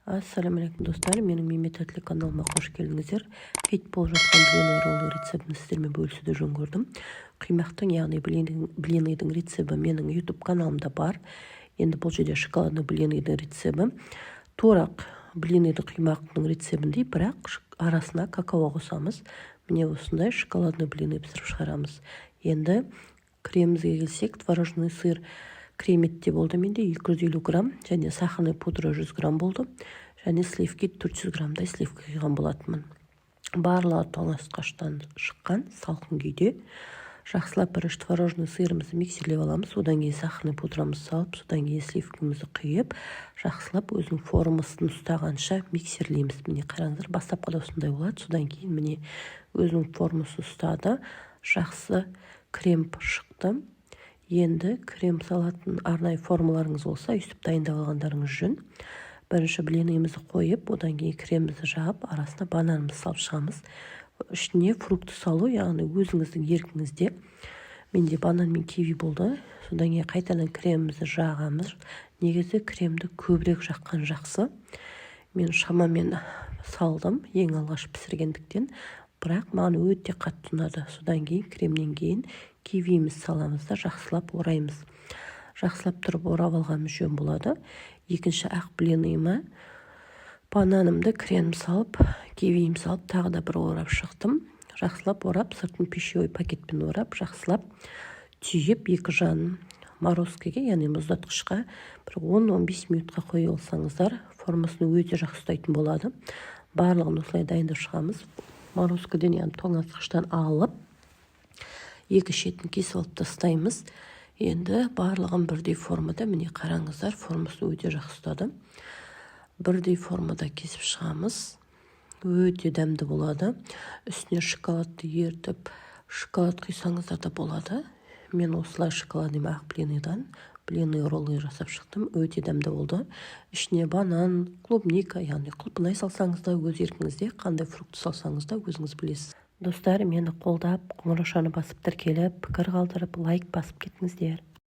Ассалаумағалейкум достар, менің мемлекеттік каналыма қош келдіңіздер. Хит болып жатқан блины роллы рецептін сіздермен бөлісуді жөн көрдім. Қимақтың, яғни блиныйдың рецебі менің YouTube каналымда бар. Енді бұл жерде шоколадны блиныйдың рецебі. Торақ блиныйды қимақтың рецебіндей, бірақ арасына какао қосамыз. Міне осындай шоколадны блины пісіріп шығарамыз. Енді кремімізге келсек, творожный сыр креметте болды менде 250 грамм, және сахарный пудра 100 грамм болды, және сливки 400 граммдай сливка құйған болатынмын. Барлығы тоңазытқыштан шыққан салқын күйде. Жақсылап бірінші творожный сырымызды миксерлеп аламыз, одан кейін сахарный пудрамызды салып, содан кейін сливкімізді құйып, жақсылап өзінің формасын ұстағанша миксерлейміз. Міне қараңыздар, бастапқыда осындай болады, содан кейін міне өзінің формасын ұстады, жақсы крем шықты. Енді крем салатын арнайы формаларыңыз болса, үстіп дайындап алғандарыңыз жөн. Бірінші блинымызды қойып, одан кейін кремімізді жағып, арасына бананымызды салып шығамыз. Ішіне фрукты салу, яғни өзіңіздің еркіңізде. Менде банан мен киви болды. Содан кейін қайтадан кремімізді жағамыз. Негізі кремді көбірек жаққан жақсы. Мен шамамен салдым, ең алғаш пісіргендіктен. Бірақ маған өте қатты ұнады. Содан кейін кремнен кейін кивиміз саламыз да жақсылап ораймыз. Жақсылап тұрып орап алғанымыз жөн болады. Екінші ақ блиныйыма бананымды крем салып, кивим салып, тағы да бір орап шықтым. Жақсылап орап, сыртын пищевой пакетпен орап, жақсылап түйіп, екі жанын морозкаға, яғни мұздатқышқа бір 10-15 минутқа қойып алсаңыздар, формасын өте жақсы ұстайтын болады. Барлығын осылай дайындап шығамыз. Морозкадан, яғни тоңазытқыштан алып, екі шетін кесіп алып тастаймыз. Енді барлығын бірдей формада, міне қараңыздар, формасын өте жақсы ұстады. Бірдей формада кесіп шығамыз. Өте дәмді болады. Үстіне шоколадты ертіп, шоколад құйсаңыздар да болады. Мен осылай шоколадный ақ блиныйдан блины роллы жасап шықтым. Өте дәмді болды. Ішіне банан, клубника, яғни құлпынай салсаңыз да өз еркіңізде, қандай фрукты салсаңыз да өзіңіз білесіз. Достар, мені қолдап, қоңыраушаны басып тіркеліп, пікір қалдырып, лайк басып кетіңіздер.